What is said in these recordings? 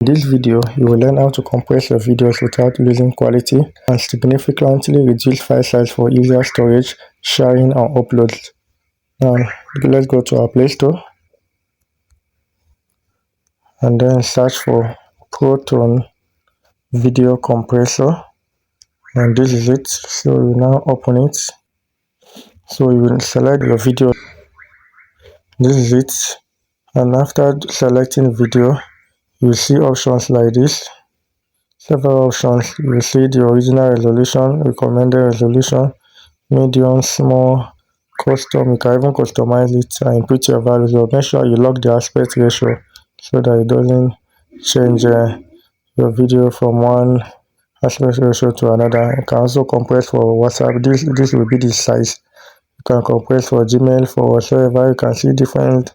In this video, you will learn how to compress your videos without losing quality and significantly reduce file size for easier storage, sharing, and uploads. Now, let's go to our Play Store and then search for Proton Video Compressor, and this is it. So you now open it. So you will select your video. This is it, and after selecting video, you will see options like this. Several options. You will see the original resolution, recommended resolution, medium, small, custom. You can even customize it and input your values. But make sure you lock the aspect ratio so that it doesn't change your video from one aspect ratio to another. You can also compress for WhatsApp. This will be the size. You can compress for Gmail, for whatsoever. You can see different.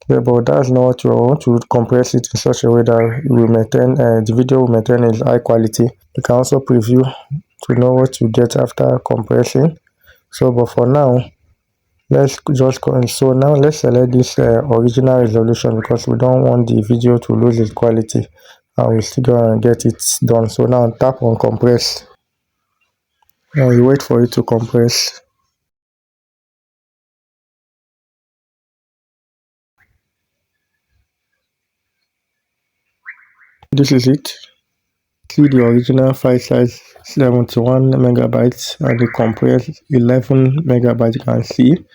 Yeah, but that's not what you want to compress it in such a way that you will maintain the video will maintain its high quality. You can also preview to know what you get after compressing. So, but for now, let's just go. So now let's select this original resolution because we don't want the video to lose its quality, and we still gonna get it done. So now tap on compress. Now you wait for it to compress. This is it. See the original file size 71 megabytes and the compressed 11 megabytes. You can see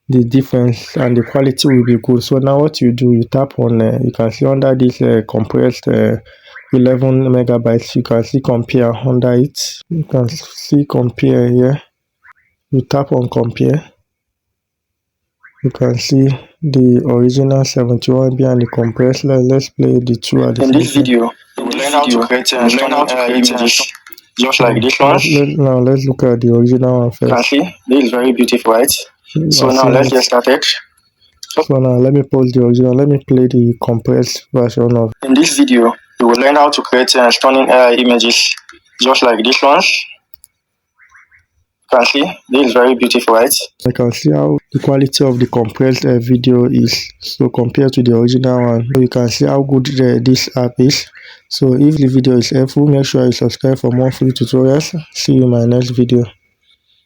the difference and the quality will be good. So now what you do, you tap on you can see under this compressed 11 megabytes, you can see compare under it. You can see compare here. You tap on compare. You can see the original 71 MB and the compressed. Let's play the two at the same time. In this video, you will learn how to create images just like this one. Now let's look at the original one first. You can see this is very beautiful, right? So now let's get started. So now let me pause the original. Let me play the compressed version of. In this video, you will learn how to create stunning images just like this one. You can see this is very beautiful, right? I can see how the quality of the compressed video is. So compared to the original one, you can see how good this app is. So if the video is helpful, make sure you subscribe for more free tutorials. See you in my next video.